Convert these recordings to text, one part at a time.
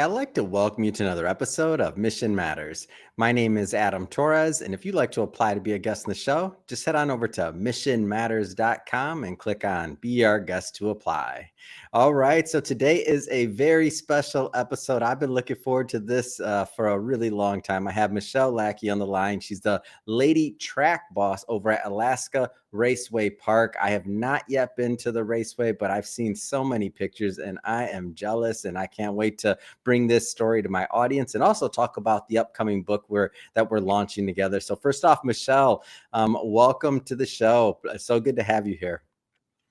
I'd like to welcome you to another episode of Mission Matters. My name is Adam Torres, and if you'd like to apply to be a guest in the show, just head on over to missionmatters.com and click on Be Our Guest to apply. All right, so today is a very special episode. I've been looking forward to this for a really long time. I have Michelle Lackey on the line. She's the lady track boss over at Alaska Raceway Park. I have not yet been to the raceway, but I've seen so many pictures and I am jealous, and I can't wait to bring this story to my audience and also talk about the upcoming book that we're launching together. So first off, Michelle, welcome to the show. So good to have you here.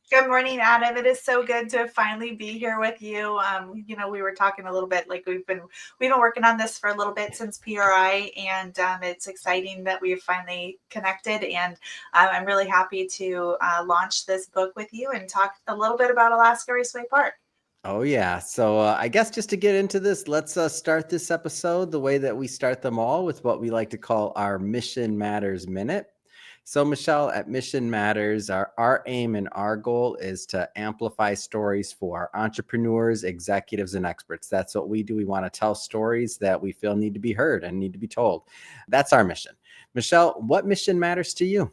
Good morning, Adam. It is so good to finally be here with you. We were talking a little bit, like we've been working on this for a little bit since PRI, and it's exciting that we've finally connected. And I'm really happy to launch this book with you and talk a little bit about Alaska Raceway Park. Oh, yeah. So I guess just to get into this, let's start this episode the way that we start them all, with what we like to call our Mission Matters Minute. So, Michelle, at Mission Matters, our aim and our goal is to amplify stories for entrepreneurs, executives, and experts. That's what we do. We want to tell stories that we feel need to be heard and need to be told. That's our mission. Michelle, what mission matters to you?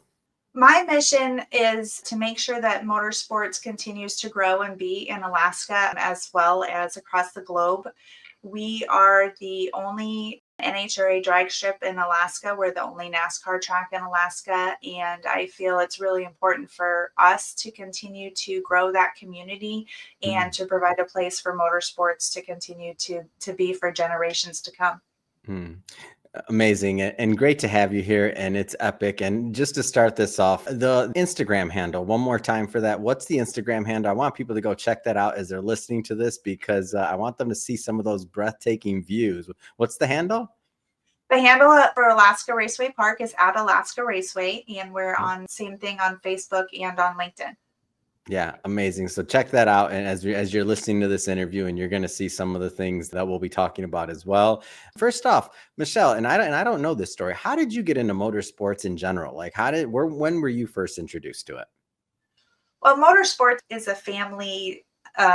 My mission is to make sure that motorsports continues to grow and be in Alaska as well as across the globe. We are the only NHRA drag strip in Alaska. We're the only NASCAR track in Alaska, and I feel it's really important for us to continue to grow that community and to provide a place for motorsports to continue to be for generations to come. Amazing and great to have you here, and it's epic. And just to start this off, the Instagram handle, one more time for that. What's the Instagram handle? I want people to go check that out as they're listening to this, because I want them to see some of those breathtaking views. What's the handle? The handle for Alaska Raceway Park is at Alaska Raceway, and we're on same thing on Facebook and on LinkedIn. Yeah, amazing. So check that out. And as you're listening to this interview, and you're going to see some of the things that we'll be talking about as well. First off, Michelle, and I don't know this story. How did you get into motorsports in general? Like, when were you first introduced to it? Well, motorsports is a family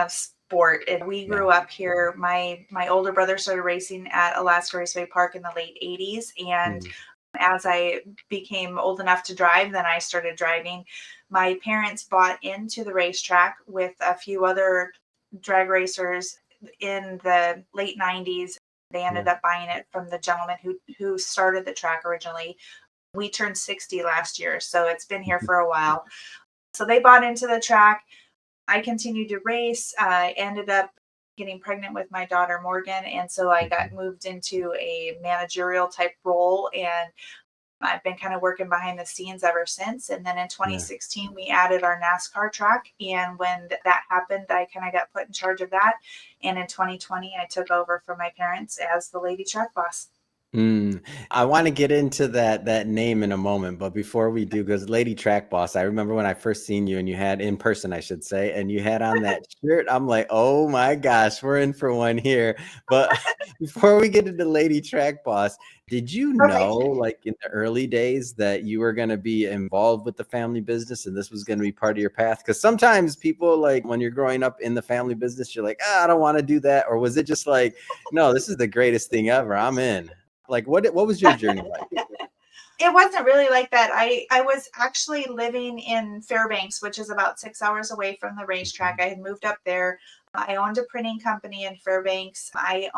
sport, and we grew up here. My older brother started racing at Alaska Raceway Park in the late 80s, and as I became old enough to drive, then I started driving. My parents bought into the racetrack with a few other drag racers in the late 90s. They ended up buying it from the gentleman who started the track originally. We turned 60 last year, so it's been here for a while. So they bought into the track. I continued to race. I ended up getting pregnant with my daughter, Morgan. And so I got moved into a managerial type role, and I've been kind of working behind the scenes ever since. And then in 2016, we added our NASCAR track. And when that happened, I kind of got put in charge of that. And in 2020, I took over from my parents as the lady track boss. I want to get into that name in a moment, but before we do, because Lady Track Boss, I remember when I first seen you, and you had in person, I should say, and you had on that shirt. I'm like, oh my gosh, we're in for one here. But before we get into Lady Track Boss, did you know, like in the early days, that you were going to be involved with the family business and this was going to be part of your path? Because sometimes people, like when you're growing up in the family business, you're like, I don't want to do that. Or was it just like, no, this is the greatest thing ever, I'm in? Like, what was your journey like? It wasn't really like that. I was actually living in Fairbanks, which is about 6 hours away from the racetrack. I had moved up there. I owned a printing company in Fairbanks. I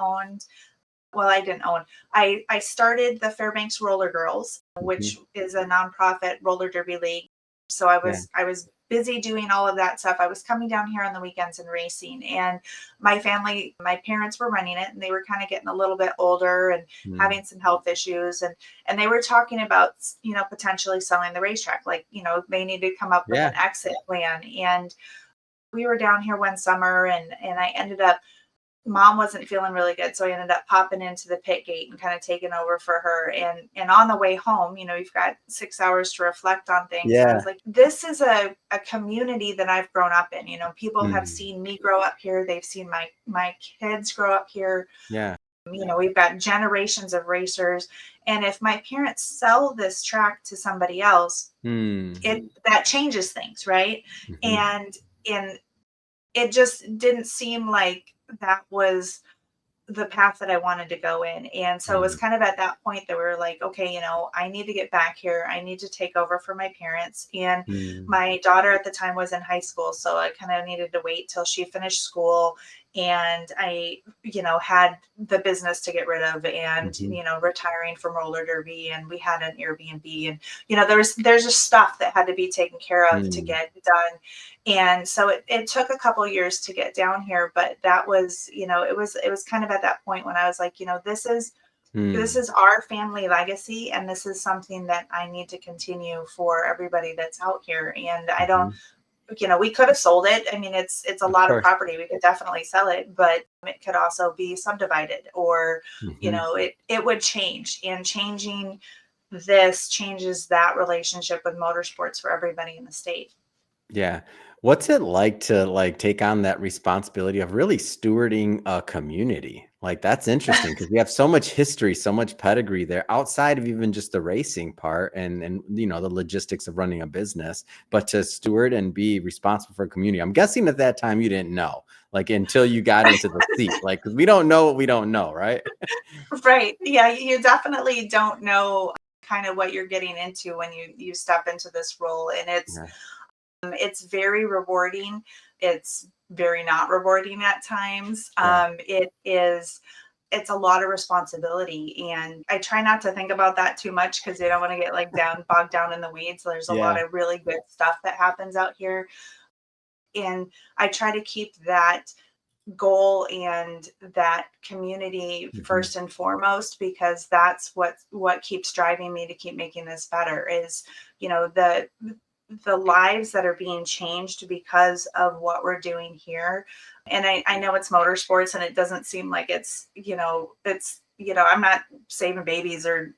didn't own. I started the Fairbanks Roller Girls, which is a nonprofit roller derby league. So I was busy doing all of that stuff. I was coming down here on the weekends and racing, and my parents were running it, and they were kind of getting a little bit older and having some health issues. And they were talking about, potentially selling the racetrack. Like, they needed to come up with an exit plan. And we were down here one summer, and I ended up, Mom wasn't feeling really good. So I ended up popping into the pit gate and kind of taking over for her. And on the way home, you've got 6 hours to reflect on things. Yeah. I was like, this is a community that I've grown up in. People have seen me grow up here. They've seen my kids grow up here. Yeah. We've got generations of racers. And if my parents sell this track to somebody else, that changes things. Right. And it just didn't seem like that was the path that I wanted to go in. And so it was kind of at that point that we were like, okay, I need to get back here. I need to take over for my parents. And Mm. my daughter at the time was in high school. So I kind of needed to wait till she finished school. And I, had the business to get rid of and, Mhm. retiring from roller derby. And we had an Airbnb and, there's just stuff that had to be taken care of to Mm. get done. And so it took a couple years to get down here, but that was, it was kind of at that point when I was like, this Mm. is our family legacy, and this is something that I need to continue for everybody that's out here. And I don't, Mhm. we could have sold it. I mean, it's a Of lot of course. property. We could definitely sell it, but it could also be subdivided, or Mhm. it would change. And changing this changes that relationship with motorsports for everybody in the state. Yeah. What's it like to take on that responsibility of really stewarding a community? Like that's interesting because we have so much history, so much pedigree there outside of even just the racing part and the logistics of running a business, but to steward and be responsible for a community. I'm guessing at that time you didn't know, like until you got into the seat, like 'cause we don't know what we don't know, right? Right. Yeah, you definitely don't know kind of what you're getting into when you step into this role, and Yeah. it's very rewarding. It's very not rewarding at times. Yeah. It's a lot of responsibility, and I try not to think about that too much because I don't want to get like bogged down in the weeds. There's a lot Yeah. of really good stuff that happens out here, and I try to keep that goal and that community Mhm. first and foremost, because that's what keeps driving me to keep making this better is the lives that are being changed because of what we're doing here. And I know it's motorsports and it doesn't seem like I'm not saving babies or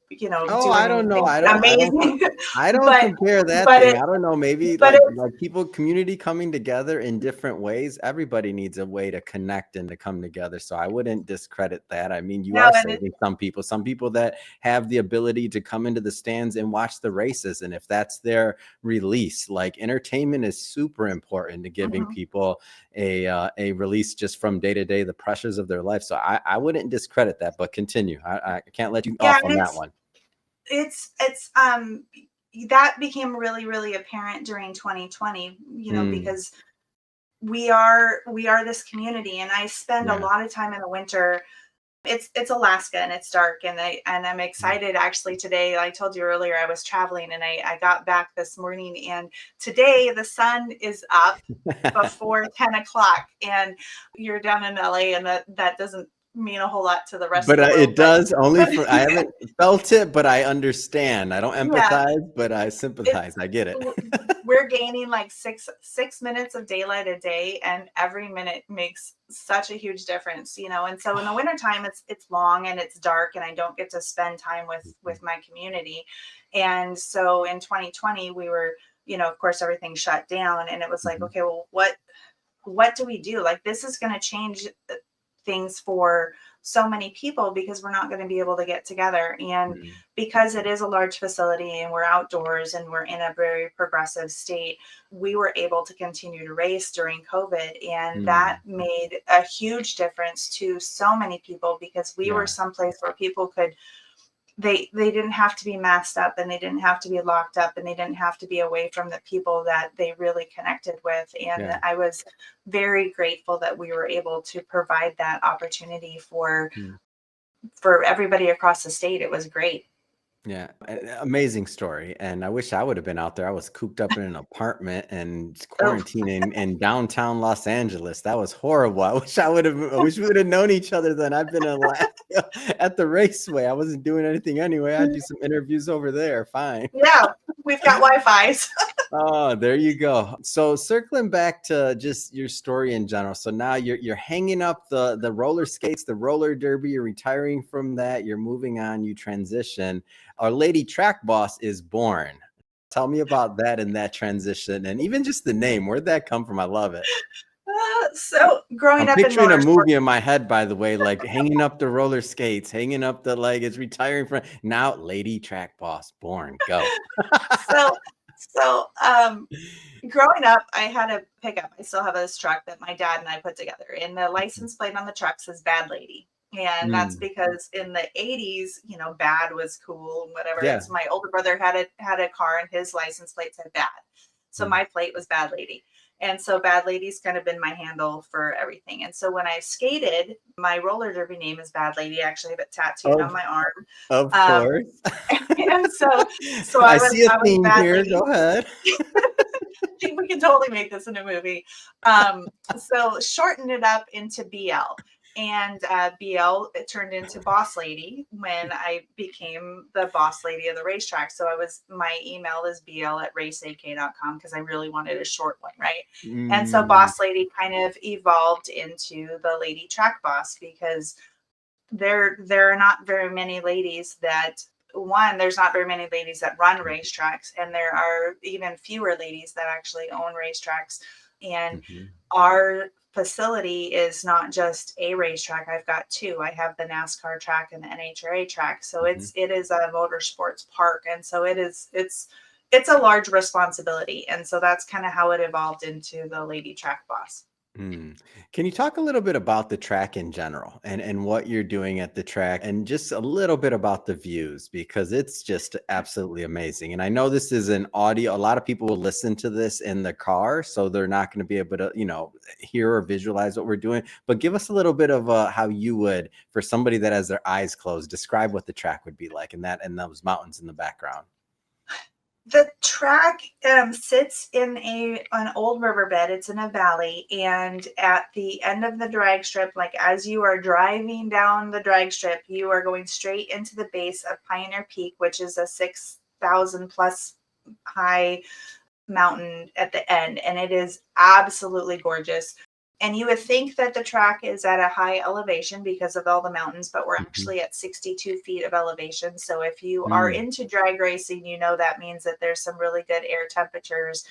Oh, doing I don't know. anything I don't amazing. I don't but compare that but thing. it I don't know, maybe but it's like people community coming together in different ways. Everybody needs a way to connect and to come together. So I wouldn't discredit that. I mean, you no are and it saving some people that have the ability to come into the stands and watch the races. And if that's their release, like entertainment is super important to giving mhm. people a release just from day to day, the pressures of their life. So I wouldn't discredit that, but continue. I can't let you Yeah, off and on that one. it's that became really really apparent during 2020, Mm, because we are this community, and I spend a yeah. lot of time in the winter. It's Alaska and it's dark, and I'm excited. Actually, today, I told you earlier, I was traveling and I got back this morning, and today the sun is up before 10 o'clock, and you're down in LA, and that doesn't mean a whole lot to the rest of But, the world, it does only but for I haven't felt it, but I understand. I don't yeah, empathize, but I it's sympathize. I get it. we're gaining like six minutes of daylight a day, and every minute makes such a huge difference. And so in the wintertime it's long and it's dark, and I don't get to spend time with my community. And so in 2020 we were, of course, everything shut down, and it was like, Mhm, okay, well, what do we do? Like, this is going to change things for so many people, because we're not going to be able to get together. And mhm, because it is a large facility and we're outdoors and we're in a very progressive state, we were able to continue to race during COVID. And that mm, made a huge difference to so many people, because we were yeah, someplace where people could, they didn't have to be masked up, and they didn't have to be locked up, and they didn't have to be away from the people that they really connected with. And yeah, I was very grateful that we were able to provide that opportunity mm. for everybody across the state. It was great. Yeah, amazing story. And I wish I would have been out there. I was cooped up in an apartment and Oh, quarantining in downtown Los Angeles. That was horrible. I wish we would have known each other then. I've been in Alaska at the raceway. I wasn't doing anything anyway. I'd do some interviews over there. Fine. yeah, we've got Wi-Fi's. Oh, there you go. So circling back to just your story in general. So now you're hanging up the roller skates, the roller derby, you're retiring from that, you're moving on, you transition. Our lady track boss is born. Tell me about that and that transition and even just the name. Where'd that come from? I love it. So growing I'm up in picturing a motorsport, movie in my head, by the way, like hanging up the roller skates, hanging up it's retiring from now, lady track boss born. Go. so So, growing up, I had a pickup. I still have this truck that my dad and I put together, and the license plate on the truck says Bad Lady. And that's Mm, because in the 80s, bad was cool and whatever. And yeah. so my older brother had a car and his license plate said bad. So Mm. my plate was Bad Lady. And so Bad Lady's kind of been my handle for everything. And so when I skated, my roller derby name is Bad Lady. I actually have it tattooed on Of my arm. of Um, course. and so I I was see a I was theme Bad here. Go Lady. ahead. I think we can totally make this in a movie. So shortened it up into BL. And BL it turned into Boss Lady when I became the boss lady of the racetrack. So my email is bl@raceak.com because I really wanted a short one, right? And so Mm, Boss Lady kind of evolved into the Lady Track Boss because there are not very many ladies that there's not very many ladies that run racetracks, and there are even fewer ladies that actually own racetracks. And mhm, our facility is not just a racetrack. I've got two. I have the NASCAR track and the NHRA track. So mhm. it is a motorsports park. And so it's a large responsibility. And so that's kind of how it evolved into the Lady Track Boss. Mm. Can you talk a little bit about the track in general and what you're doing at the track and just a little bit about the views because it's just absolutely amazing. And I know this is an audio. A lot of people will listen to this in the car, so they're not going to be able to, hear or visualize what we're doing. But give us a little bit of how you would, for somebody that has their eyes closed, describe what the track would be like and those mountains in the background. The track sits in an old riverbed. It's in a valley, and at the end of the drag strip, like as you are driving down the drag strip, you are going straight into the base of Pioneer Peak, which is a 6,000 plus high mountain at the end, and it is absolutely gorgeous. And you would think that the track is at a high elevation because of all the mountains, but we're Mhm. actually at 62 feet of elevation. So if you are Mm. into drag racing, that means that there's some really good air temperatures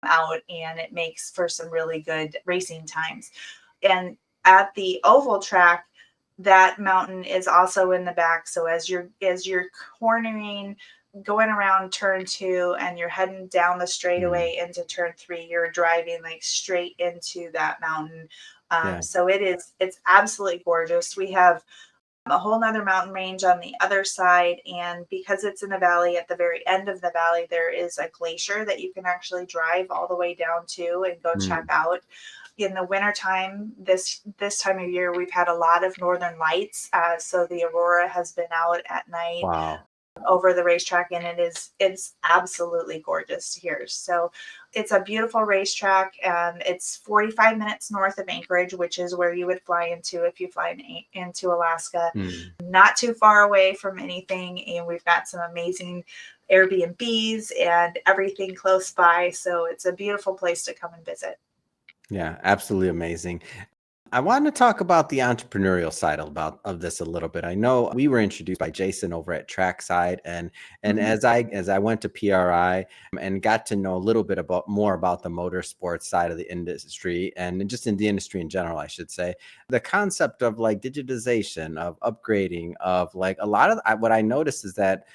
out, and it makes for some really good racing times. And at the oval track, that mountain is also in the back. So as you're cornering, going around turn 2, and you're heading down the Mm. straightaway into turn 3, you're driving like straight into that mountain. Yeah. So it's absolutely gorgeous. We have a whole nother mountain range on the other side, and because it's in a valley, at the very end of the valley there is a glacier that you can actually drive all the way down to and go check Mm. out. In the wintertime, this time of year, we've had a lot of northern lights, so the aurora has been out at night Wow. over the racetrack, and it's absolutely gorgeous here. So it's a beautiful racetrack. It's 45 minutes north of Anchorage, which is where you would fly into if you fly into Alaska. Mm. Not too far away from anything, and we've got some amazing Airbnbs and everything close by. So it's a beautiful place to come and visit. Yeah, absolutely amazing. I want to talk about the entrepreneurial side of this a little bit. I know we were introduced by Jason over at Trackside, and Mhm. as I went to PRI and got to know a little bit about more about the motorsports side of the industry and just in the industry in general, I should say, the concept of like digitization, of upgrading, of like a lot of what I noticed is that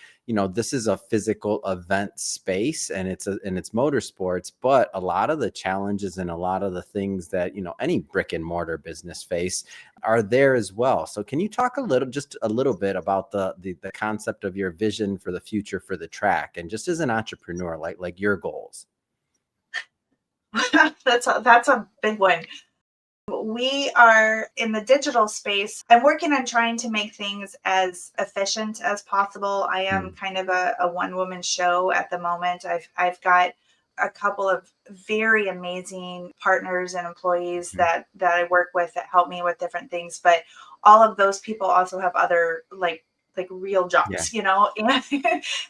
this is a physical event space and it's motorsports, but a lot of the challenges and a lot of the things that any brick and mortar business face are there as well. So can you talk just a little bit about the concept of your vision for the future for the track and just as an entrepreneur, like your goals? That's a big one. We are in the digital space. I'm working on trying to make things as efficient as possible. I am Mm, kind of a one woman show at the moment. I've got a couple of very amazing partners and employees mhm. that I work with that help me with different things, but all of those people also have other like real Yeah. jobs,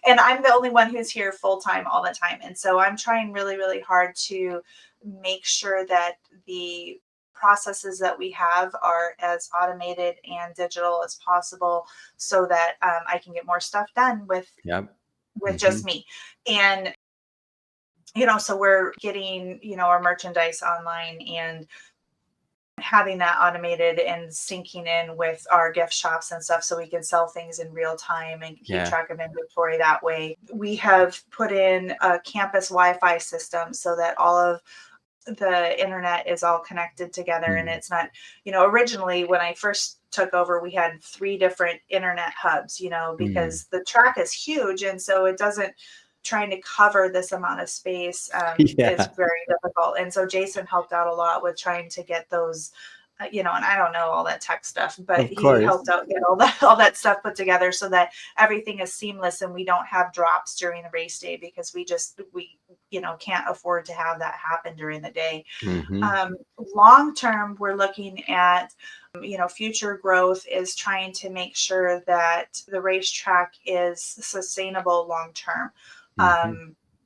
and I'm the only one who's here full time all the time. And so I'm trying really, really hard to make sure that the processes that we have are as automated and digital as possible so that I can get more stuff done Yep. with Hmm. just me. And so we're getting our merchandise online, and having that automated and syncing in with our gift shops and stuff so we can sell things in real time and keep track of inventory that way. We have put in a campus Wi-Fi system so that all of the internet is all connected together. And it's not, originally when I first took over, we had 3 different internet hubs, because the track is huge. And so it doesn't, trying to cover this amount of space is very difficult. And so Jason helped out a lot with trying to get those, and I don't know all that tech stuff, but he helped out get all that stuff put together so that everything is seamless and we don't have drops during the race day, because we can't afford to have that happen during the day. Long term, we're looking at, future growth is trying to make sure that the racetrack is sustainable long term.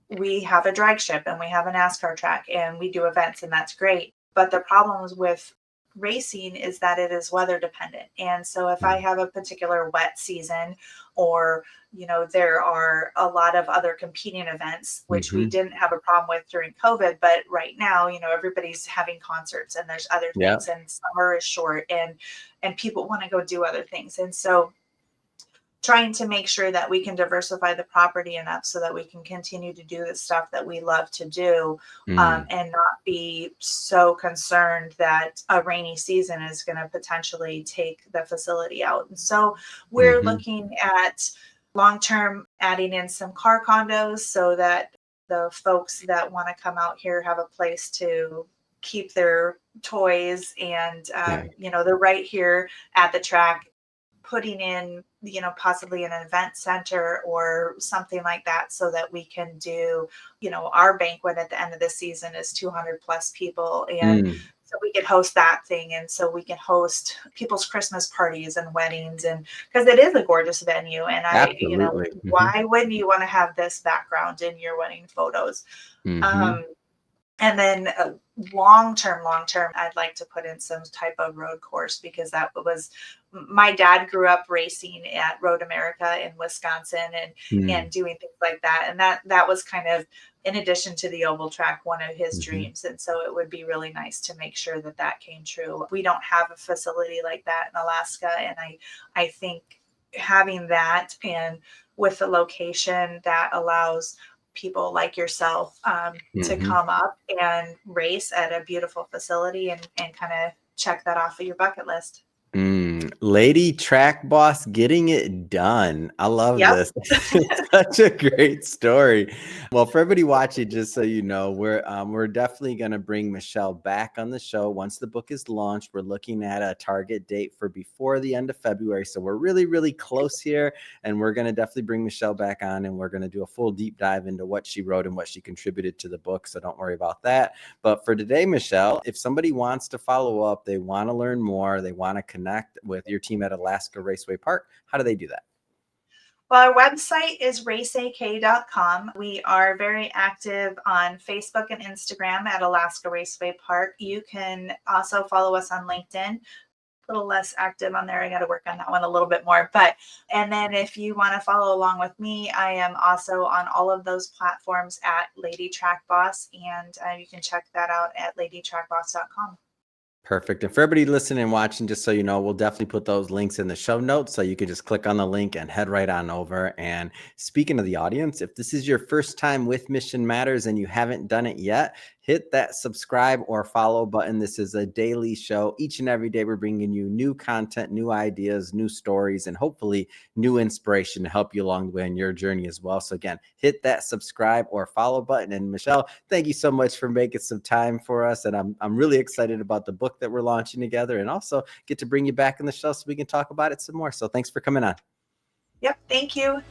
We have a drag strip and we have a NASCAR track and we do events, and that's great. But the problems with racing is that it is weather dependent. And so if I have a particular wet season, or, there are a lot of other competing events, which we didn't have a problem with during COVID, but right now, everybody's having concerts and there's other things, and summer is short and people want to go do other things. And so trying to make sure that we can diversify the property enough so that we can continue to do the stuff that we love to do, and not be so concerned that a rainy season is going to potentially take the facility out. And so we're looking at long-term adding in some car condos so that the folks that want to come out here have a place to keep their toys, and they're right here at the track. Putting in, possibly an event center or something like that so that we can do, our banquet at the end of the season is 200 plus people. And so we can host that thing. And so we can host people's Christmas parties and weddings, and because it is a gorgeous venue. And why wouldn't you want to have this background in your wedding photos? And then long term, I'd like to put in some type of road course, because that was, my dad grew up racing at Road America in Wisconsin and doing things like that. And that was kind of, in addition to the oval track, one of his dreams. And so it would be really nice to make sure that came true. We don't have a facility like that in Alaska. And I think having that, and with the location that allows people like yourself to come up and race at a beautiful facility and kind of check that off of your bucket list. Lady track boss getting it done. I love this. It's such a great story. Well, for everybody watching, just so you know, we're definitely going to bring Michelle back on the show once the book is launched. We're looking at a target date for before the end of February. So we're really, really close here, and we're going to definitely bring Michelle back on, and we're going to do a full deep dive into what she wrote and what she contributed to the book. So don't worry about that. But for today, Michelle, if somebody wants to follow up, they want to learn more, they want to connect with your team at Alaska Raceway Park, how do they do that? Well, our website is raceak.com. We are very active on Facebook and Instagram at Alaska Raceway Park. You can also follow us on LinkedIn. A little less active on there. I got to work on that one a little bit more. And then if you want to follow along with me, I am also on all of those platforms at Lady Track Boss, and you can check that out at ladytrackboss.com. Perfect. And for everybody listening and watching, just so you know, we'll definitely put those links in the show notes, so you can just click on the link and head right on over. And speaking of the audience, if this is your first time with Mission Matters and you haven't done it yet, hit that subscribe or follow button. This is a daily show. Each and every day, we're bringing you new content, new ideas, new stories, and hopefully new inspiration to help you along the way in your journey as well. So again, hit that subscribe or follow button. And Michelle, thank you so much for making some time for us. And I'm really excited about the book that we're launching together, and also get to bring you back on the show so we can talk about it some more. So thanks for coming on. Yep. Thank you.